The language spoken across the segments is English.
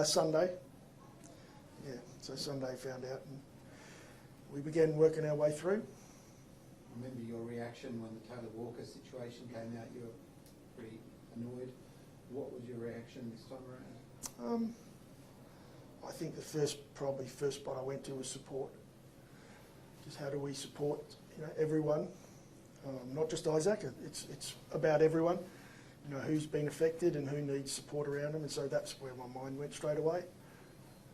Sunday. Yeah, so Sunday found out and we began working our way through. Remember your reaction when the Taylor Walker situation came out? You were pretty annoyed. What was your reaction this time around? I think the first spot I went to was support. Just how do we support everyone, not just Izak. It's about everyone. Who's been affected and who needs support around them, and so that's where my mind went straight away.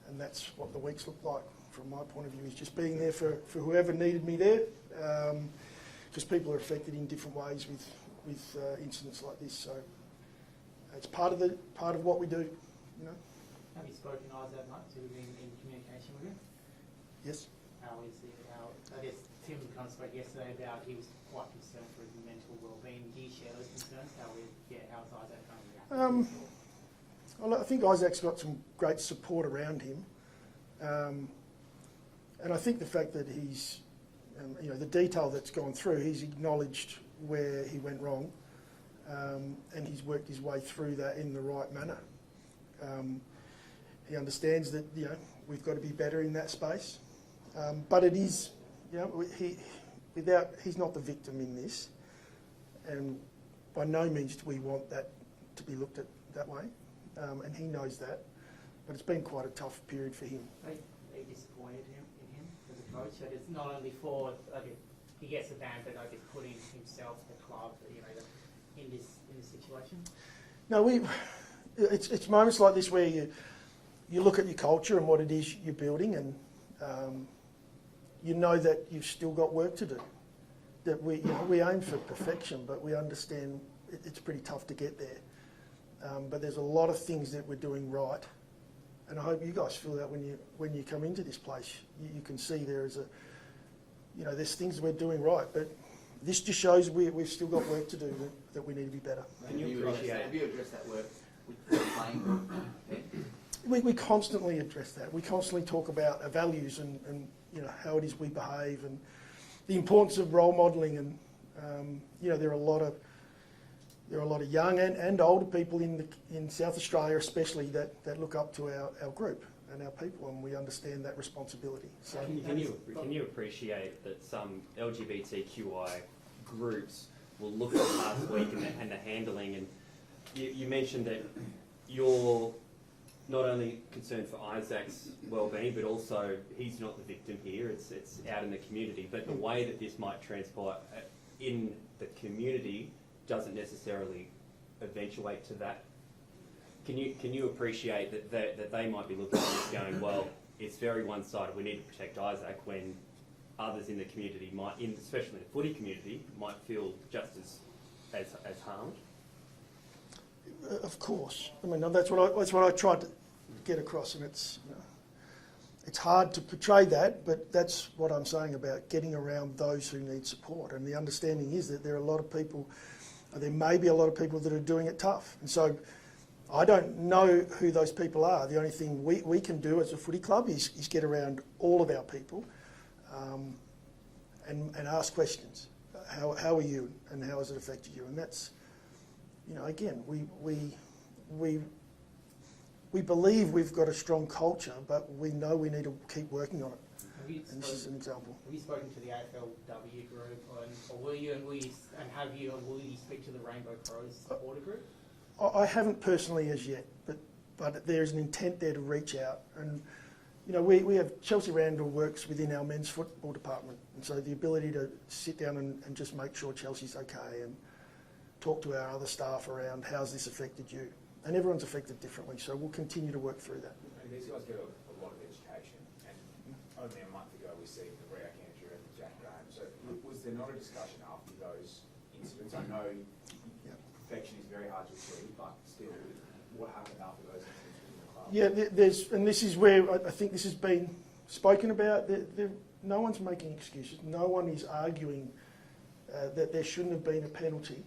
And that's what the weeks looked like from my point of view, is just being there for whoever needed me there, because people are affected in different ways with incidents like this. So it's part of what we do. Have you spoken to Izak much? Have you been in communication with him? Yes. How is he? I guess Tim kind of spoke yesterday about he was quite concerned for his mental well-being. Do you share those concerns? How's Izak kind of reacting? Well, I think Izak's got some great support around him, and I think the fact that he's, the detail that's gone through, he's acknowledged where he went wrong, and he's worked his way through that in the right manner. He understands that we've got to be better in that space, but it is he's not the victim in this, and by no means do we want that to be looked at that way, and he knows that. But it's been quite a tough period for him. Are you disappointed in him as a coach? That it's not only for he gets the ban, but putting himself, the club, in this situation. No, it's moments like this where you look at your culture and what it is you're building, and you know that you've still got work to do. That we aim for perfection, but we understand it's pretty tough to get there. But there's a lot of things that we're doing right, and I hope you guys feel that when you come into this place, you can see there's there's things we're doing right, but this just shows we've still got work to do, that we need to be better. Have you addressed that work with the playing group? We constantly address that. We constantly talk about our values and how it is we behave, and the importance of role modelling, and there are a lot of young and older people in South Australia especially that look up to our group and our people, and we understand that responsibility. So can you appreciate that some LGBTQI groups will look at last week and the handling, and you mentioned that you're not only concerned for Izak's well-being, but also he's not the victim here, it's out in the community, but the way that this might transpire in the community doesn't necessarily eventuate to that. Can you appreciate that they might be looking at this going, well, it's very one-sided, we need to protect Izak, when others in the community might, especially the footy community, might feel just as harmed? Of course. I mean, that's what I tried to get across, and it's hard to portray that, but that's what I'm saying about getting around those who need support. And the understanding is that there may be a lot of people that are doing it tough. And so I don't know who those people are. The only thing we can do as a footy club is get around all of our people and ask questions. How are you, and how has it affected you? And that's, again, we believe we've got a strong culture, but we know we need to keep working on it. And this is an example. Have you spoken to the AFLW group, or will you speak to the Rainbow Crows supporter group? I haven't personally as yet, but there's an intent there to reach out. And we have Chelsea Randall works within our men's football department, and so the ability to sit down and just make sure Chelsea's okay, and talk to our other staff around how's this affected you. And everyone's affected differently, so we'll continue to work through that. And these guys get a lot of education, and only a month ago we see the Izak Rankine and Izak Rankine. So was there not a discussion after those incidents? I know perfection is very hard to achieve, but still, what happened after those incidents within the club? Yeah, and this is where I think this has been spoken about. No one's making excuses. No one is arguing that there shouldn't have been a penalty.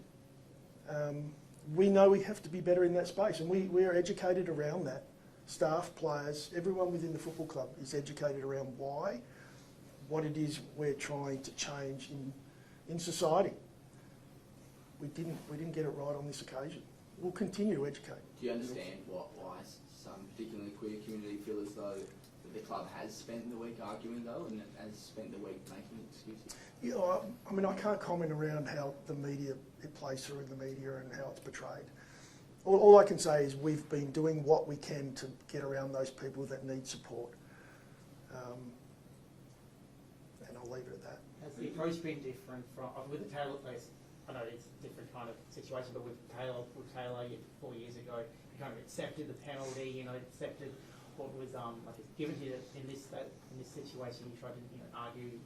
We know we have to be better in that space, and we are educated around that. Staff, players, everyone within the football club is educated around what it is we're trying to change in society. We didn't get it right on this occasion. we'll continue to educate. Do you understand why some, particularly the queer community, feel as though the club has spent the week arguing though, and has spent the week making excuses? Yeah, I mean, I can't comment around how the media, it plays through in the media and how it's portrayed. All I can say is we've been doing what we can to get around those people that need support. And I'll leave it at that. Has the approach been different from, with the Taylor place? I know it's a different kind of situation, but with Taylor 4 years ago, you kind of accepted the penalty, you know, accepted what was given to you in this situation. You tried to argue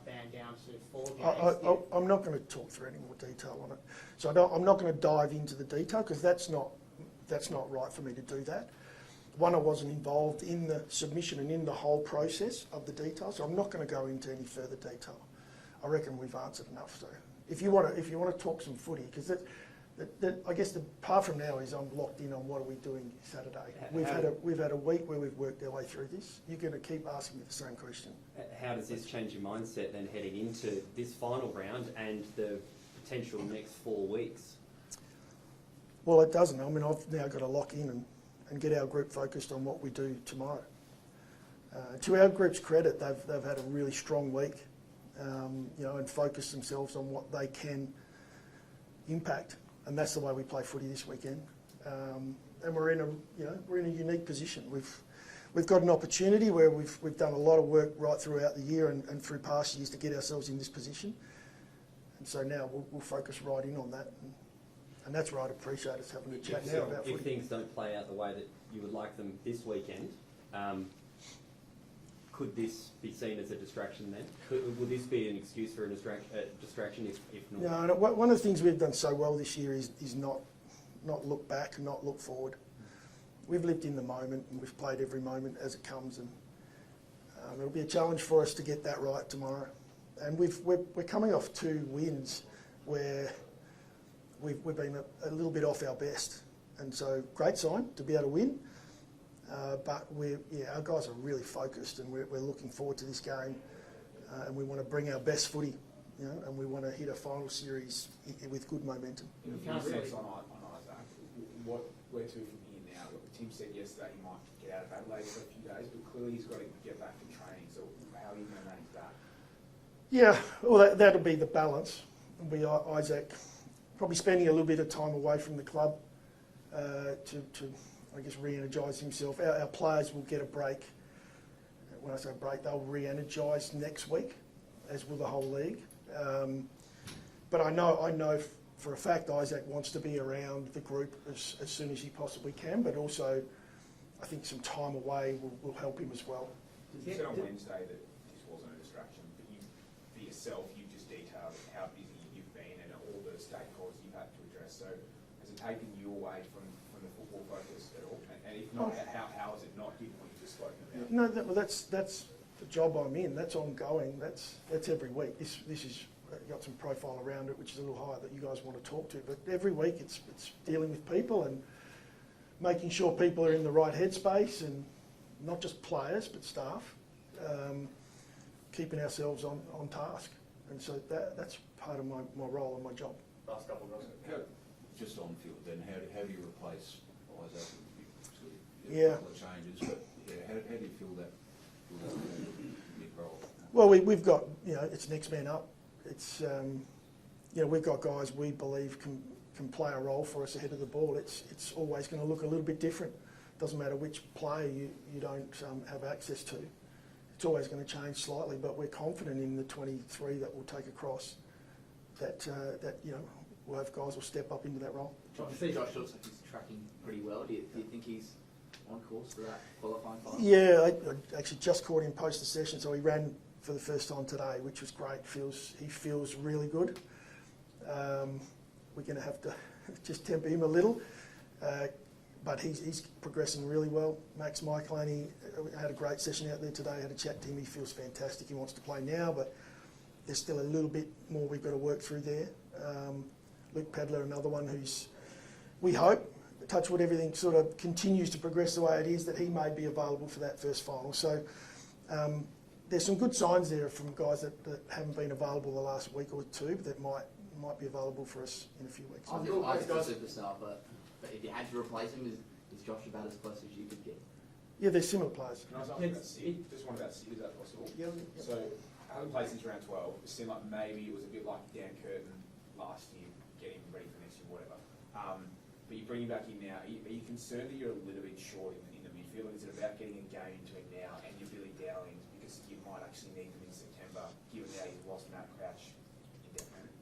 ban down to 4 games. I'm not going to talk through any more detail on it. So I'm not going to dive into the detail because that's not right for me to do that. One, I wasn't involved in the submission and in the whole process of the detail, so I'm not going to go into any further detail. I reckon we've answered enough. So if you want to talk some footy, because I guess the part from now is I'm locked in on what are we doing Saturday. We've had a week where we've worked our way through this. You're going to keep asking me the same question. How does this change your mindset then heading into this final round and the potential next 4 weeks? Well, it doesn't. I mean, I've now got to lock in and get our group focused on what we do tomorrow. To our group's credit, they've had a really strong week, and focused themselves on what they can impact, and that's the way we play footy this weekend. And we're in a unique position. We've got an opportunity where we've done a lot of work right throughout the year and through past years to get ourselves in this position, and so now we'll focus right in on that. And that's where I'd appreciate us having a chat now about footy. If things don't play out the way that you would like them this weekend, could this be seen as a distraction then? Would this be an excuse for a distraction if not? No, one of the things we've done so well this year is not look back, not look forward. We've lived in the moment and we've played every moment as it comes, and it'll be a challenge for us to get that right tomorrow. And we're coming off 2 wins where we've been a little bit off our best, and so great sign to be able to win. But our guys are really focused, and we're looking forward to this game, and we want to bring our best footy, and we want to hit a final series with good momentum. In a few sense on Izak, where to from here now? Tim said yesterday he might get out of Adelaide for a few days, but clearly he's got to get back in training. So how are you going to manage that? Yeah, well that'll be the balance. It'll be Izak probably spending a little bit of time away from the club to I guess re-energise himself. Our players will get a break. When I say break, they'll re-energise next week, as will the whole league. But I know for a fact Izak wants to be around the group as soon as he possibly can, but also I think some time away will help him as well. You said on Wednesday that this wasn't a distraction, but you, for yourself, you've just detailed how busy you've been and all the stakeholders you've had to address. So has it taken you away from the football focus at all? And if not, how has it not, given what you've just spoken about? No, that's the job I'm in. That's ongoing. That's every week. This is got some profile around it, which is a little higher that you guys want to talk to. But every week it's dealing with people and making sure people are in the right headspace, and not just players but staff, keeping ourselves on task. And so that's part of my role and my job. Last couple of guys. Just on field, then how do you replace Izak? Yeah. A couple of changes, but how do you feel that big role? Well, we've got, it's next man up. It's we've got guys we believe can play a role for us ahead of the ball. It's always going to look a little bit different. Doesn't matter which player you don't have access to. It's always going to change slightly, but we're confident in the 23 that we'll take across. That we'll have guys will step up into that role. Josh looks like he's tracking pretty well. Do you think he's on course for that qualifying final? Yeah, I actually just caught him post the session, so he ran for the first time today, which was great. He feels really good. We're going to have to just temper him a little, but he's progressing really well. Max Michaelani had a great session out there today. Had a chat to him. He feels fantastic. He wants to play now, but there's still a little bit more we've got to work through there. Luke Pedler, another one who's, we hope, touch wood, everything sort of continues to progress the way it is, that he may be available for that first final. So there's some good signs there from guys that haven't been available the last week or two that might might be available for us in a few weeks. I think I've got a superstar, but if you had to replace him, is Josh about as close as you could get? Yeah, they're similar players. Can I ask about Sid? Just one about Sid, is that possible? Yeah. So, having played since round 12, it seemed like maybe it was a bit like Dan Curtin last year, getting ready for next year, whatever. But you bring him back in now. Are you concerned that you're a little bit short in the midfield? Is it about getting a game into him now and your Billy Dowling, because you might actually need them in September, given how you've lost Matt Crouch indefinitely?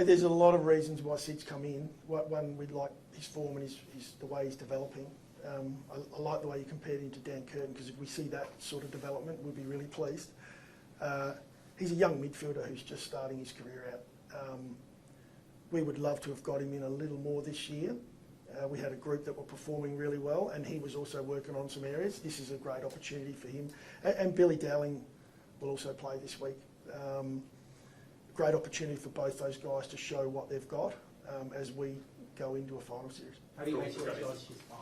There's a lot of reasons why Sid's come in. One, we like his form and the way he's developing. I like the way you compared him to Dan Curtin, because if we see that sort of development, we'll be really pleased. He's a young midfielder who's just starting his career out. We would love to have got him in a little more this year. We had a group that were performing really well, and he was also working on some areas. This is a great opportunity for him. And Billy Dowling will also play this week. Great opportunity for both those guys to show what they've got as we go into a final series. How do you make sure Josh is fine?